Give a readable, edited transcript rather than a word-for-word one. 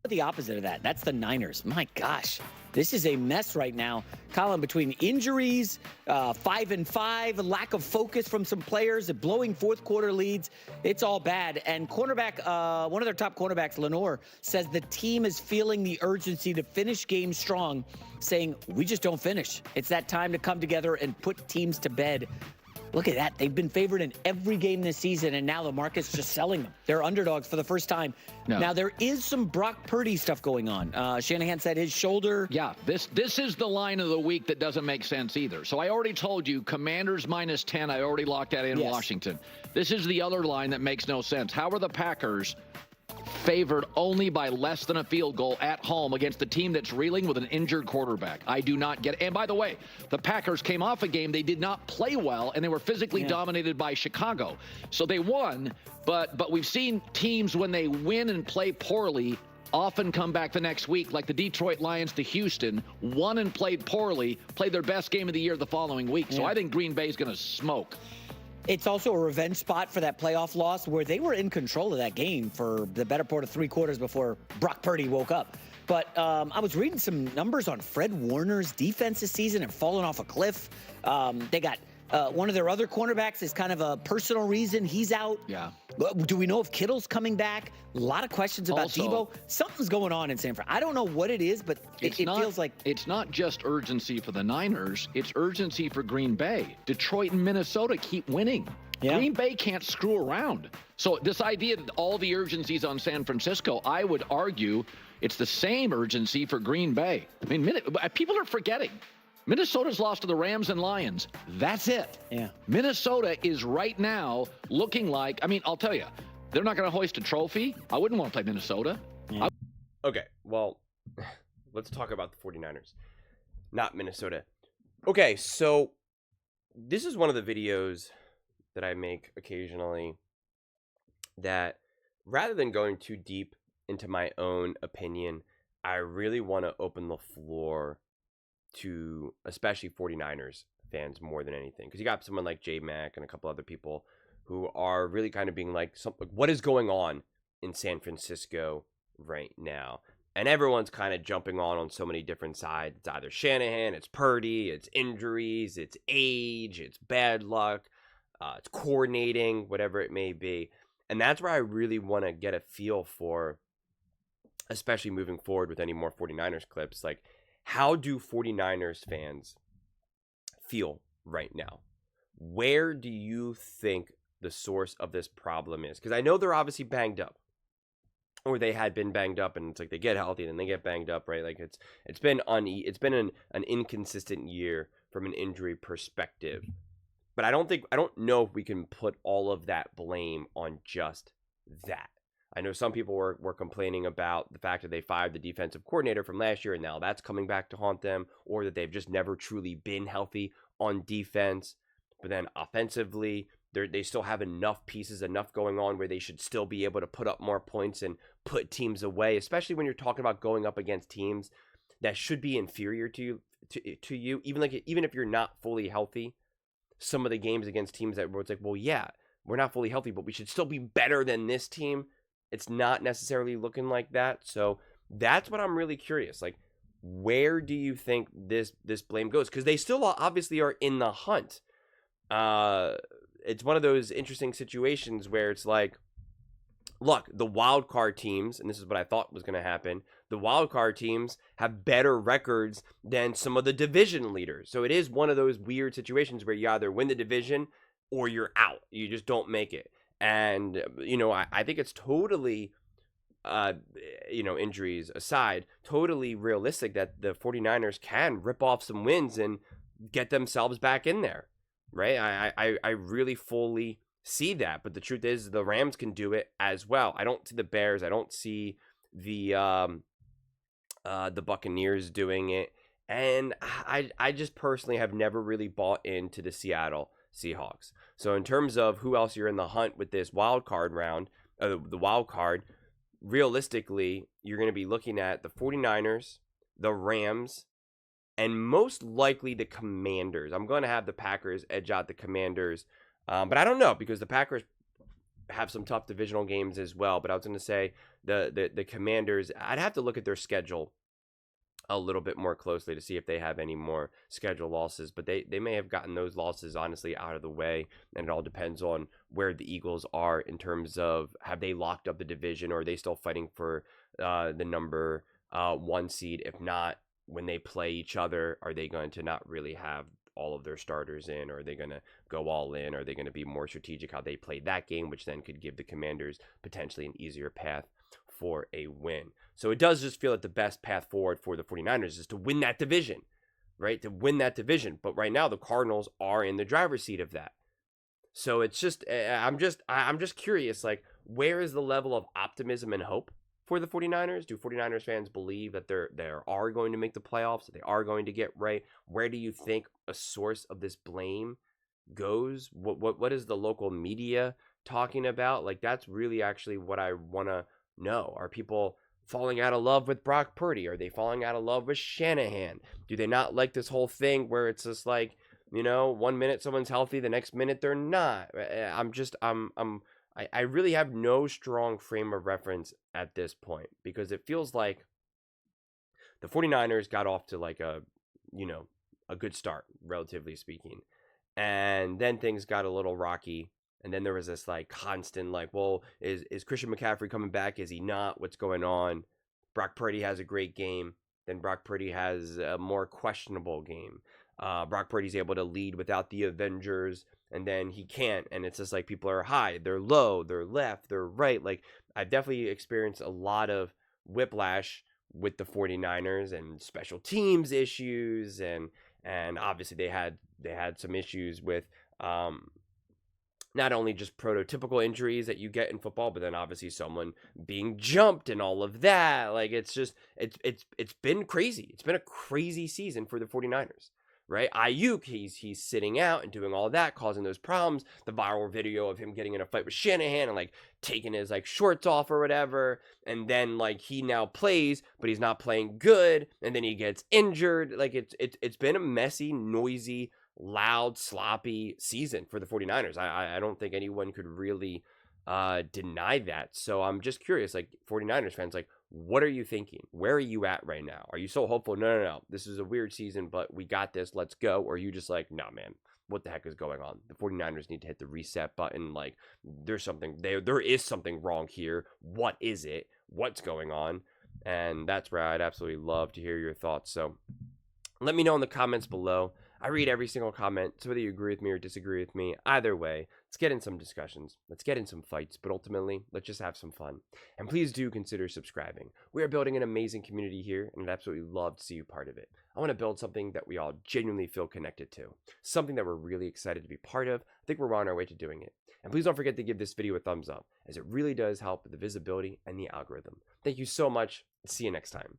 The opposite of that. That's the Niners. My gosh, this is a mess right now, Colin, between injuries, 5-5, lack of focus from some players, blowing fourth quarter leads. It's all bad. And cornerback, one of their top cornerbacks, Lenore, says the team is feeling the urgency to finish games strong, saying, we just don't finish. It's that time to come together and put teams to bed. Look at that. They've been favored in every game this season, and now the market's just selling them. They're underdogs for the first time. No. Now, there is some Brock Purdy stuff going on. Shanahan said his shoulder. Yeah, this is the line of the week that doesn't make sense either. So I already told you, Commanders -10. I already locked that in Washington. This is the other line that makes no sense. How are the Packers favored only by less than a field goal at home against the team that's reeling with an injured quarterback? I do not get it. And by the way, the Packers came off a game they did not play well, and they were physically dominated by Chicago. So they won, but we've seen teams when they win and play poorly often come back the next week, like the Detroit Lions to Houston, won and played poorly, played their best game of the year the following week. So I think Green Bay is going to smoke. It's also a revenge spot for that playoff loss where they were in control of that game for the better part of 3 quarters before Brock Purdy woke up. But I was reading some numbers on Fred Warner's defense this season and fallen off a cliff. They got one of their other cornerbacks is kind of a personal reason he's out. Yeah. Do we know if Kittle's coming back? A lot of questions about Debo. Something's going on in San Fran. I don't know what it is, but it feels like... It's not just urgency for the Niners. It's urgency for Green Bay. Detroit and Minnesota keep winning. Yeah. Green Bay can't screw around. So this idea that all the urgency's on San Francisco, I would argue it's the same urgency for Green Bay. I mean, people are forgetting. Minnesota's lost to the Rams and Lions. That's it. Yeah. Minnesota is right now looking like, I mean, I'll tell you, they're not going to hoist a trophy. I wouldn't want to play Minnesota. Yeah. Okay, well, let's talk about the 49ers, not Minnesota. Okay, so this is one of the videos that I make occasionally that rather than going too deep into my own opinion, I really want to open the floor to especially 49ers fans more than anything, because you got someone like J-Mac and a couple other people who are really kind of being like, what is going on in San Francisco right now? And everyone's kind of jumping on so many different sides. It's either Shanahan, it's Purdy, it's injuries, it's age, it's bad luck, it's coordinating, whatever it may be. And that's where I really want to get a feel for, especially moving forward with any more 49ers clips, like, how do 49ers fans feel right now? Where do you think the source of this problem is? Because I know they're obviously banged up, or they had been banged up, and it's like they get healthy and then they get banged up, right? Like it's been an inconsistent year from an injury perspective. But I don't know if we can put all of that blame on just that. I know some people were complaining about the fact that they fired the defensive coordinator from last year, and now that's coming back to haunt them, or that they've just never truly been healthy on defense. But then offensively, they still have enough pieces, enough going on where they should still be able to put up more points and put teams away, especially when you're talking about going up against teams that should be inferior to you, even if you're not fully healthy. Some of the games against teams that where it's like, well, yeah, we're not fully healthy, but we should still be better than this team. It's not necessarily looking like that. So that's what I'm really curious. Like, where do you think this blame goes? Because they still obviously are in the hunt. It's one of those interesting situations where it's like, look, the wild card teams, and this is what I thought was going to happen, the wild card teams have better records than some of the division leaders. So it is one of those weird situations where you either win the division or you're out. You just don't make it. And, I think it's totally, injuries aside, totally realistic that the 49ers can rip off some wins and get themselves back in there, right? I really fully see that. But the truth is the Rams can do it as well. I don't see the Bears. I don't see the Buccaneers doing it. And I just personally have never really bought into the Seattle Seahawks. So in terms of who else you're in the hunt with this wild card round, the wild card, realistically, you're going to be looking at the 49ers, the Rams, and most likely the Commanders. I'm going to have the Packers edge out the Commanders, but I don't know, because the Packers have some tough divisional games as well. But I was going to say the Commanders, I'd have to look at their schedule a little bit more closely to see if they have any more schedule losses, but they may have gotten those losses honestly out of the way, and it all depends on where the Eagles are in terms of, have they locked up the division, or are they still fighting for the number 1 seed? If not, when they play each other, are they going to not really have all of their starters in, or are they going to go all in? Are they going to be more strategic how they play that game, which then could give the Commanders potentially an easier path for a win? So it does just feel like the best path forward for the 49ers is to win that division, right? To win that division. But right now the Cardinals are in the driver's seat of that. So it's just, I'm just curious, like, where is the level of optimism and hope for the 49ers? Do 49ers fans believe that they are going to make the playoffs, that they are going to get right? Where do you think a source of this blame goes? What is the local media talking about? Like, that's really actually what I want to know. Are people falling out of love with Brock Purdy? Are they falling out of love with Shanahan? Do they not like this whole thing where it's just like, 1 minute someone's healthy, the next minute they're not? I really have no strong frame of reference at this point, because it feels like the 49ers got off to like a good start, relatively speaking. And then things got a little rocky. And then there was this like constant like, well, is Christian McCaffrey coming back? Is he not? What's going on? Brock Purdy has a great game. Then Brock Purdy has a more questionable game. Brock Purdy's able to lead without the Avengers, and then he can't. And it's just like people are high, they're low, they're left, they're right. Like, I've definitely experienced a lot of whiplash with the 49ers and special teams issues, and obviously they had some issues with not only just prototypical injuries that you get in football, but then obviously someone being jumped and all of that. Like, it's just, it's been crazy. It's been a crazy season for the 49ers, right? Ayuk, he's sitting out and doing all that, causing those problems. The viral video of him getting in a fight with Shanahan and like taking his like shorts off or whatever. And then like he now plays, but he's not playing good. And then he gets injured. Like, it's been a messy, noisy, loud, sloppy season for the 49ers. I don't think anyone could really deny that. So I'm just curious, like, 49ers fans, like, what are you thinking? Where are you at right now? Are you so hopeful? No. This is a weird season, but we got this. Let's go. Or are you just like, nah, man, what the heck is going on? The 49ers need to hit the reset button. Like, there's something there is something wrong here. What is it? What's going on? And that's where I'd absolutely love to hear your thoughts. So let me know in the comments below. I read every single comment, so whether you agree with me or disagree with me, either way, let's get in some discussions, let's get in some fights, but ultimately, let's just have some fun. And please do consider subscribing. We are building an amazing community here, and I'd absolutely love to see you part of it. I want to build something that we all genuinely feel connected to, something that we're really excited to be part of. I think we're on our way to doing it. And please don't forget to give this video a thumbs up, as it really does help with the visibility and the algorithm. Thank you so much. See you next time.